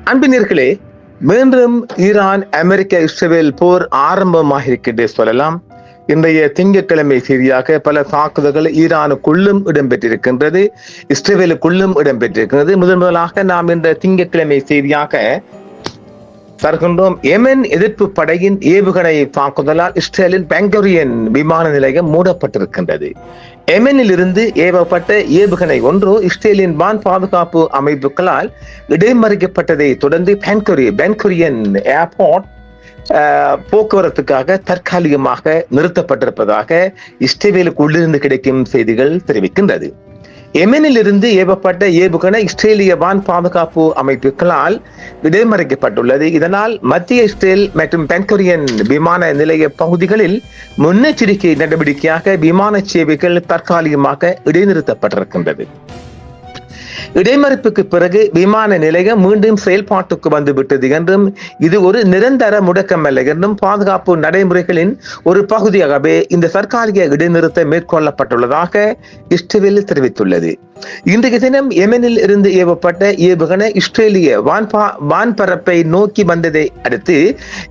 அன்பினர்களே, மீண்டும் ஈரான் அமெரிக்க இஸ்ரேல் போர் ஆரம்பமாக இருக்கின்றே சொல்லலாம். இன்றைய திங்கட்கிழமை செய்தியாக பல தாக்குதல்கள் ஈரானுக்குள்ளும் இடம்பெற்றிருக்கின்றது, இஸ்ரேலுக்குள்ளும் இடம்பெற்றிருக்கிறது. முதலாக நாம் இந்த திங்கட்கிழமை செய்தியாக தருகின்றோம். யெமன் எதிர்ப்பு படையின் ஏவுகணை தாக்குதலால் இஸ்ரேலின் பெங்கோரியன் விமான நிலையம் மூடப்பட்டிருக்கின்றது. யெமனில் இருந்து ஏவப்பட்ட ஏவுகணை ஒன்று இஸ்ரேலின் வான் பாதுகாப்பு அமைப்புகளால் இடைமறிக்கப்பட்டதை தொடர்ந்து பென்குரியன் ஏர்போர்ட் போக்குவரத்துக்காக தற்காலிகமாக நிறுத்தப்பட்டிருப்பதாக இஸ்ரேலுக்கு உள்ளிருந்து கிடைக்கும் செய்திகள் தெரிவிக்கின்றது. யெமனில் இருந்து ஏவப்பட்ட ஏவுகணை இஸ்ரேலிய வான் பாதுகாப்பு அமைப்புகளால் இடைமறிக்கப்பட்டுள்ளது. இதனால் மத்திய இஸ்ரேல் மற்றும் பென்குரியன் விமான நிலைய பகுதிகளில் முன்னெச்சரிக்கை நடவடிக்கையாக விமான சேவைகள் தற்காலிகமாக இடைநிறுத்தப்பட்டிருக்கின்றது. இடைமறிப்புக்கு பிறகு விமான நிலையம் மீண்டும் செயல்பாட்டுக்கு வந்துவிட்டது என்றும் இது ஒரு நிரந்தர முடக்கமல்ல என்றும் பாதுகாப்பு நடைமுறைகளின் ஒரு பகுதியாகவே இந்த தற்காலிக இடைநிறுத்தம் மேற்கொள்ளப்பட்டுள்ளதாக இஸ்ரேல் தெரிவித்துள்ளது. இன்றைய தினம் யெமனில் இருந்து ஏவப்பட்ட ஏவுகணை இஸ்ரேலிய வான்பரப்பை நோக்கி வந்ததை அடுத்து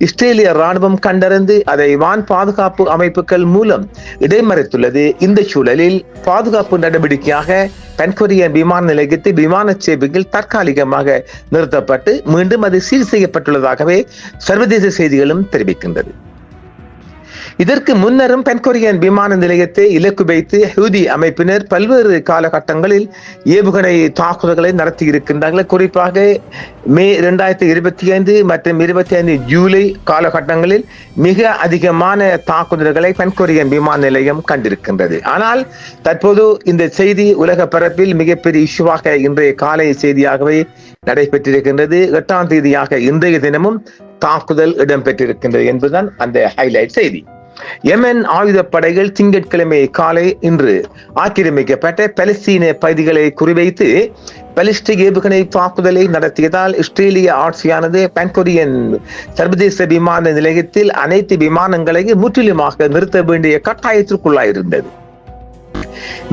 இஸ்ரேலிய ராணுவம் கண்டறிந்து அதை வான் பாதுகாப்பு அமைப்புகள் மூலம் இடைமறித்துள்ளது. இந்த சூழலில் பாதுகாப்பு நடவடிக்கையாக பென்குரியன் விமான நிலையத்தில் விமான சேவைகள் தற்காலிகமாக நிறுத்தப்பட்டு மீண்டும் அது சீர் செய்யப்பட்டுள்ளதாகவே சர்வதேச செய்திகளும் தெரிவிக்கின்றது. இதற்கு முன்னரும் பென்குரியன் விமான நிலையத்தை இலக்கு வைத்து ஹூதி அமைப்பினர் பல்வேறு காலகட்டங்களில் ஏவுகணை தாக்குதல்களை நடத்தி இருக்கின்றார்கள். குறிப்பாக மே 2025 மற்றும் 25 ஜூலை காலகட்டங்களில் மிக அதிகமான தாக்குதல்களை பென்குரியன் விமான நிலையம் கண்டிருக்கின்றது. ஆனால் தற்போது இந்த செய்தி உலக பரப்பில் மிகப்பெரிய இஷ்யூவாக இன்றைய காலை செய்தியாகவே நடைபெற்றிருக்கின்றது. 8ஆம் தேதியாக இன்றைய தினமும் தாக்குதல் இடம்பெற்றிருக்கின்றது என்பதுதான் அந்த ஹைலைட் செய்தி. யெமன் ஆயுதப்படைகள் திங்கட்கிழமை காலை இன்று ஆக்கிரமிக்கப்பட்ட பலஸ்தீன பகுதிகளை குறிவைத்து பாலிஸ்டிக் ஏவுகணை தாக்குதலை நடத்தியதால் இஸ்ரேலிய ஆட்சியானது பென்குரியன் சர்வதேச விமான நிலையத்தில் அனைத்து விமானங்களையும் முற்றிலுமாக நிறுத்த வேண்டிய கட்டாயத்திற்குள்ளாயிருந்தது.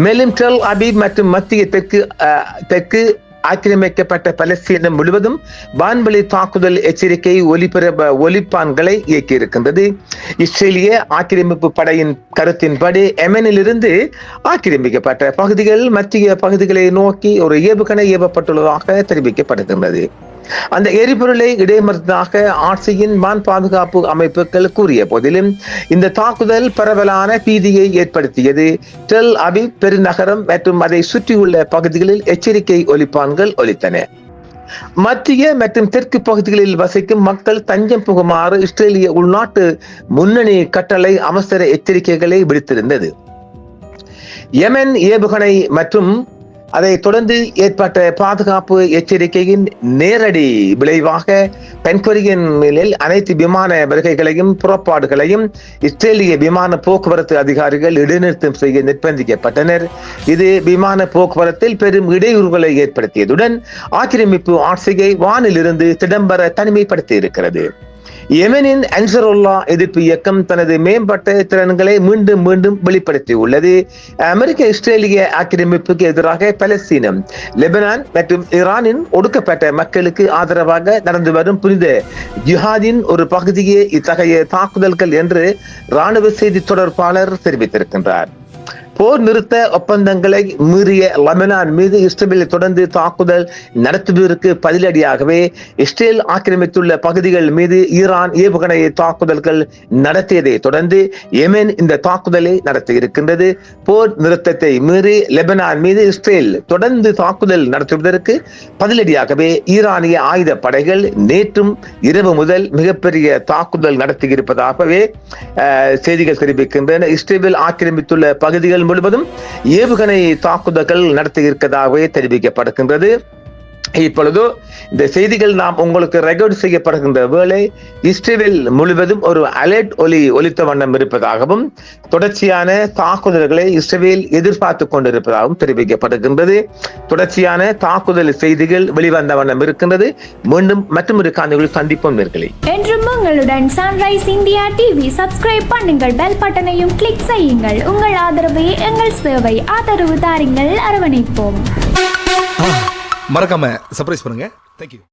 மேலும் டெல் அபீப் மற்றும் மத்திய தெற்கு ஆக்கிரமிக்கப்பட்ட பலஸ்தீனம் முழுவதும் வான்வெளி தாக்குதல் எச்சரிக்கை ஒலிப்பான்களை இயக்கியிருக்கின்றது. இஸ்ரேலிய ஆக்கிரமிப்பு படையின் கருத்தின்படி யெமனில் இருந்து ஆக்கிரமிக்கப்பட்ட பகுதிகள் மத்திய பகுதிகளை நோக்கி ஒரு ஏவுகணை ஏவப்பட்டுள்ளதாக தெரிவிக்கப்படுகின்றது. அந்த எரிபொருளை இடைமறித்ததாக ஆட்சியின் வான் பாதுகாப்பு அமைப்புகள் கூறிய போதிலும் இந்த தாக்குதல் பரவலான பீதியை ஏற்படுத்தியது. டெல் அபீப் பெருநகரம் மற்றும் அதை சுற்றியுள்ள பகுதிகளில் எச்சரிக்கை ஒலிப்பான்கள் ஒலித்தன. மத்திய மற்றும் தெற்கு பகுதிகளில் வசிக்கும் மக்கள் தஞ்சம் புகுமாறு இஸ்ரேலிய உள்நாட்டு முன்னணி கட்டளை அவசர எச்சரிக்கைகளை விடுத்திருந்தது. யெமன் ஏவுகணை மற்றும் அதை தொடர்ந்து ஏற்பட்ட பாதுகாப்பு எச்சரிக்கையின் நேரடி விளைவாக பென்குரியனில் அனைத்து விமான வருகைகளையும் புறப்பாடுகளையும் இஸ்ரேலிய விமான போக்குவரத்து அதிகாரிகள் இடைநிறுத்தம் செய்ய நிர்பந்திக்கப்பட்டனர். இது விமான போக்குவரத்தில் பெரும் இடையூறுகளை ஏற்படுத்தியதுடன் ஆக்கிரமிப்பு ஆட்சியை வானிலிருந்து திடம்பர தனிமைப்படுத்தி இருக்கிறது. யெமனின் அன்சருல்லா எதிர்ப்பு இயக்கம் தனது மேம்பட்ட திறன்களை மீண்டும் வெளிப்படுத்தியுள்ளது. அமெரிக்க இஸ்ரேலிய ஆக்கிரமிப்புக்கு எதிராக பலஸ்தீனம், லெபனான் மற்றும் ஈரானின் ஒடுக்கப்பட்ட மக்களுக்கு ஆதரவாக நடந்து வரும் புனித ஜிஹாதின் ஒரு பகுதியே இத்தகைய தாக்குதல்கள் என்று இராணுவ செய்தி தொடர்பாளர் தெரிவித்திருக்கின்றார். போர் நிறுத்த ஒப்பந்தங்களை மீறிய லெபனான் மீது இஸ்ரேல் தொடர்ந்து தாக்குதல் நடத்துவதற்கு பதிலடியாகவே இஸ்ரேல் ஆக்கிரமித்துள்ள பகுதிகள் மீது ஈரான் ஏவுகணை தாக்குதல்கள் நடத்தியதை தொடர்ந்து யெமன் இந்த தாக்குதலை நடத்தி இருக்கின்றது. போர் நிறுத்தத்தை மீறி லெபனான் மீது இஸ்ரேல் தொடர்ந்து தாக்குதல் நடத்துவதற்கு பதிலடியாகவே ஈரானிய ஆயுத படைகள் நேற்றும் இரவு முதல் மிகப்பெரிய தாக்குதல் நடத்தியிருப்பதாகவே செய்திகள் தெரிவிக்கின்றன. இஸ்ரேல் ஆக்கிரமித்துள்ள பகுதிகள் முழுவதும் ஏவுகணை தாக்குதல்கள் நடத்தியிருப்பதாகவே தெரிவிக்கப்படுகின்றது. இப்பொழுது இந்த செய்திகள் நாம் உங்களுக்கு ரெக்கார்ட் செய்யப்படுகின்ற வேளை இஸ்ரேல் முழுவதும் ஒரு அலர்ட் ஒலித்த வண்ணம் இருப்பதாகவும் தொடர்ச்சியான தாக்குதல்களை இஸ்ரேல் எதிர்பார்த்து கொண்டிருப்பதாகவும் தெரிவிக்கப்படுகின்றது. தொடர்ச்சியான தாக்குதல் செய்திகள் வெளிவந்த வண்ணம் இருக்கின்றது. மீண்டும் மற்றொரு காணொளியில் சந்திப்போம் நேயர்களே. என்றும் உங்களுடன் சன்ரைஸ் இந்தியா டிவி சப்ஸ்கிரைப் பண்ணுங்கள், பெல் பட்டனையும் கிளிக் செய்யுங்கள். உங்கள் ஆதரவே எங்கள் சேவை. ஆதரவு தாருங்கள், அரவணைப்போம். மறக்காம சர்ப்ரைஸ் பண்ணுங்க. தேங்க்யூ.